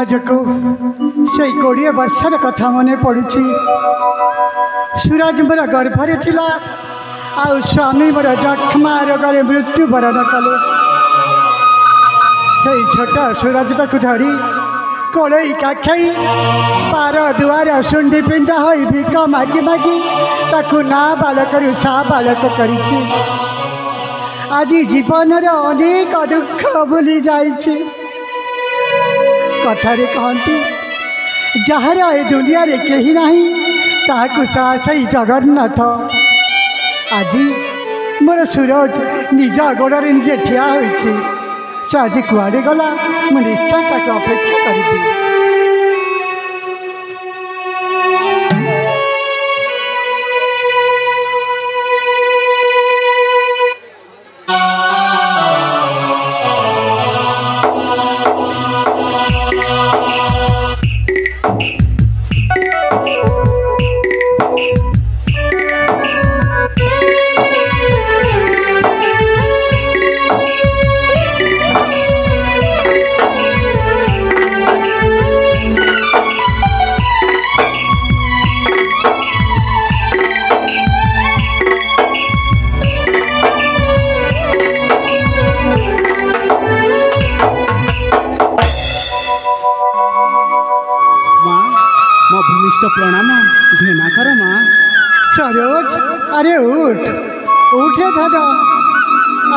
आज को से 20 वर्षर कथा मन पड़ी। सूरज मोर गर्भरे थिला आ स्वामी मोर जक्ष्मा रोग मृत्युवरण कले। से छोट सूरजटा को धरी कोड़ई काखई पार दुआर सुंडी पिंडा हो भिक मागी मागी ताकू ना बालक सा बालक करी। आज जीवन अनेक दुख भूली जाइए। कथारे कहती जार ए दुनिया रे कहीं नहीं ताकू साहसी जगन्नाथ। आज मोर सूरज निज गोड़े निजे ठिया होइछि। से आज कुआड़े गला मु निश्चय ताके अपेक्षा करी। प्रणाम घेना कर माँ। सरोज अरे उठ उठे धन।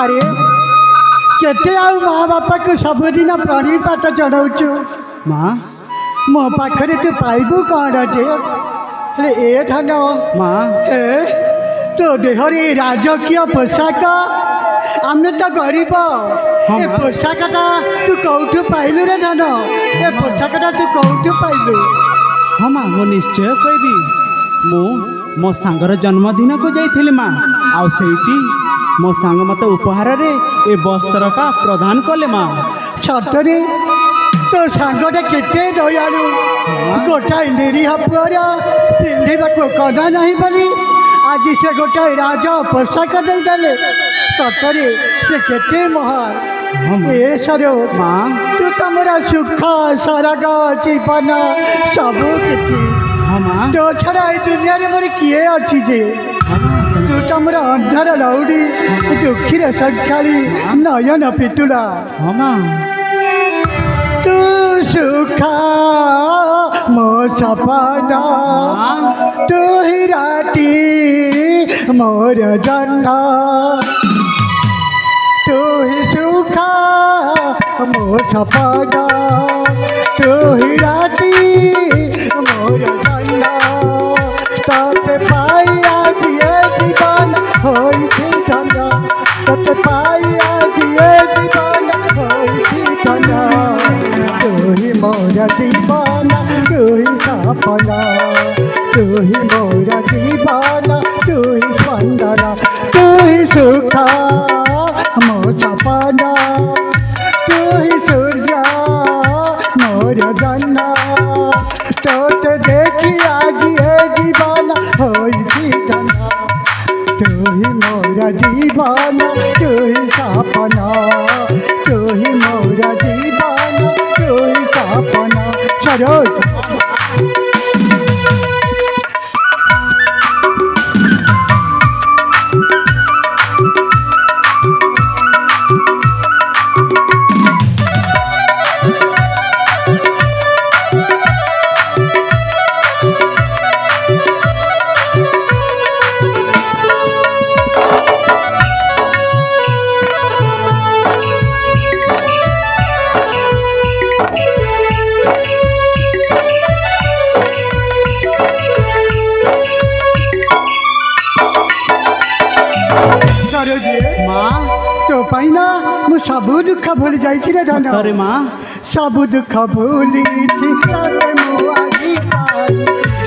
अरे केते आउ माँ बापा को सबुदिन प्रणिपात चढ़ाऊचु। माँ मो पाखरे तू पाइबू कौन जे ए धन। माँ ए तो देहरे राजकीय पोशाक आमने तो गरीब। ए पोशाकटा तू कौठू पाइलु रे धन। ए पोशाकटा तू कौठू पाइलु। हाँ माँ मु निश्चय कहबी। मु मो सांगर जन्मदिन को जाइथिली माँ। आउ सेठी मो सांग मते उपहार रे ए वस्त्र का प्रदान कले माँ। सतरे तो सांगटा केते दयालु। गोटाए निरीह पुअर पिंधिबाको कदा नहीं बोली आज से गोटाए राज पोशाक देदेले। सतरे से केते महान। ए सरो माँ तू तमरा सुख सरग जीवन सब किछि। हाँ माँ तो छड़ा ए दुनिया रे मोर किए अछि जे। तू तमरा अंधार लौड़ी दुखीर संखाली नयन पितुला। हाँ माँ तू सुख मो सपना तू ही राती मोर जन्ना। तू ही सुख मो सपना तू ही राती मोर जन्ना। तते पाई आज ये जीवन होइछि धन्य। तते पाई आज ये जीवन होइछि धन्य। तू ही मोर जीवन तू ही सपना तू ही मोर जीवन तू ही स्पंदन तू ही सुख मो सपना तू ही सूर्य मोर जन्ना। तोते देखी आज ये जीवन होइछि धन्य। तू ही मोर जीवन तू ही सपना तू ही मोर जीवन तू ही सपना। सरोज तो पाइना मु सब दुख भूल जाइछि रे धन। अरे माँ सब दुख भूली तते मु आजी पाई।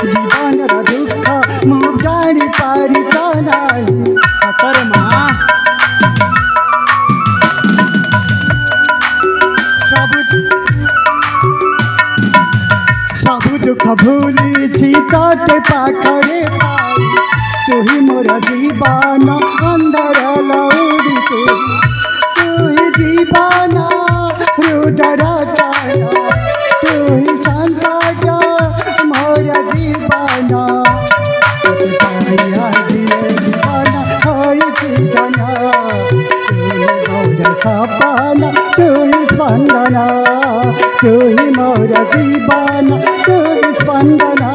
जीवन रा दुख मु जानी पारी नाही। सतर माँ सब दुख भूली तते पाखरे पाई। तू ही मोर जीवन अंदर लौड़ी तू ही जीवन रुदर तू सपन तू ही स्पंदन तू ही मोर जीवन तू ही स्पंदन।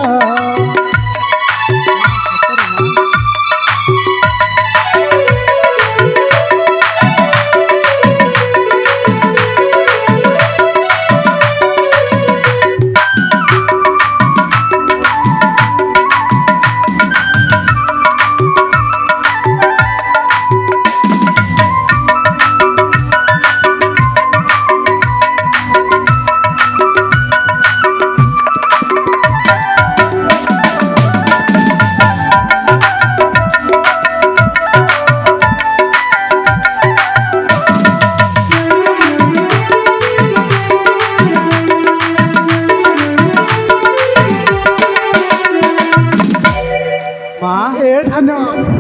माँ ए धन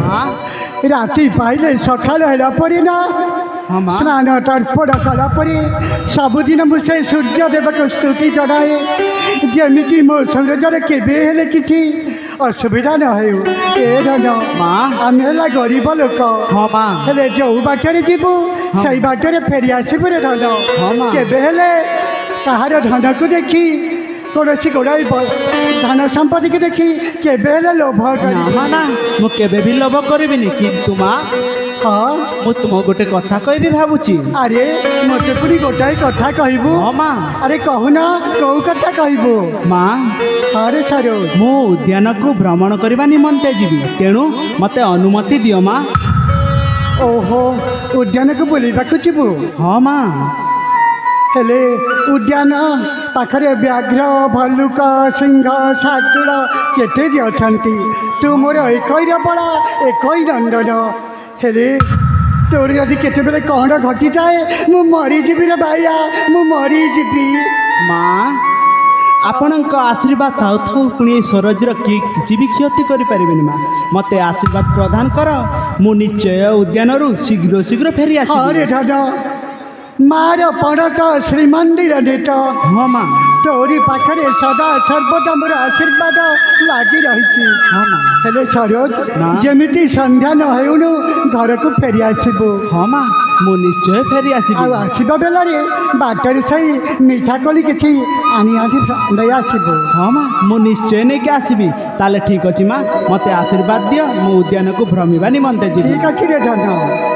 हाँ राति पाइले सकाल होला परे ना हाँ माँ स्नान तर्पण कला परे सबुदिन मुझे सूर्यदेव को स्तुति चढ़ाए जमीती मो सूरजर केबे हेले किछि असुविधा न हो। ए धन माँ आम है गरीब लोक हाँ माँ हेले जो बाटर जीवु से बाटर फेरी आसबु रे धन हाँ माँ। केबे हेले कहार धन को देखी कौन गोड़ाई धन संपत्ति की देखी केबे हेले लोभ ना करी माँ ना मु केबे भी लोभ करिबिनी किंतु माँ हाँ मु तुम गोटे कथा कहबी भाबुची। अरे मत पुणी गोटाए कथा कहबू हाँ माँ अरे कहूना कौ कथा कहबू माँ अरे सरो मु उद्यान को भ्रमण करने निमंते जीवी तेणु मते अनुमति दियो माँ। ओहो उद्यान को बुलवा जीवु हाँ माँ हेले उद्यान पाखरे व्याघ्र भल्लुक सिंह शार्दूल केते जे अछंती तू मोर एकई बड़ा एकई नंदन हेले तोर यदि केते बेले कौन घटी जाए मु मरीजी रे भाइया मु मरीजी। माँ आपणक आशीर्वाद थाउ थाउ पुणी सरोजर किए किसी भी क्षति करें माँ मते आशीर्वाद प्रदान कर मु निश्चय उद्यान शीघ्र शीघ्र फेरी आसी। अरे दादा मार पड़त श्रीमंदिर नेट हाँ माँ तोरी पाखरे सदा सर्वदा मोर आशीर्वाद लगी रही। हाँ माँ हेले सरोज ना। जमिति संध्या न होउनु घर को फेरी आसबु हाँ माँ मु निश्चय फेरी आसी। आसवा बेलारे बाटर सही मीठा कली किसी आनी आनी दे आसबु। हाँ माँ मु निश्चय नहीं के आसबि ताले ठीक अच्छी माँ मते आशीर्वाद दियो मु उद्यान को भ्रमिबा निमंते जीवी। ठीक अच्छी रे धन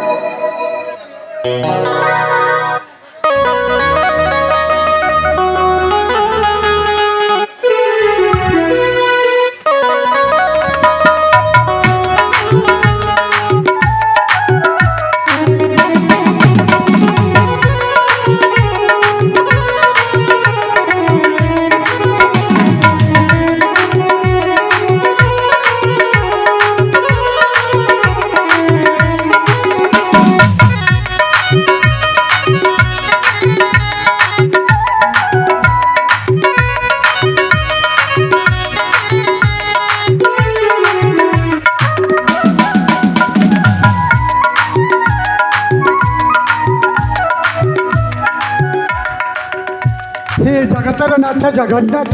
हे जगतर नाथ जगन्नाथ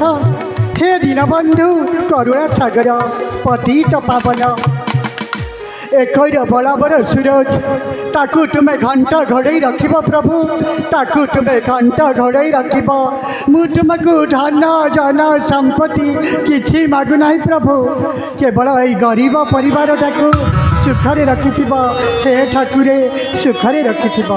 हे दीनबंधु करुणा सागर पतित पावन एकैर बराबर सूरज ताकू तुम्हें घंटा घोड़े रखिब प्रभु ताकू तुम्हें घंटा घोड़े रखिब मु तुमको धन जन संपत्ति किछि मागु नहीं प्रभु केवल यही गरीब परिवार टाकू सुखरे रखिथिब हे ठाकुरे सुखरे रखिथिब।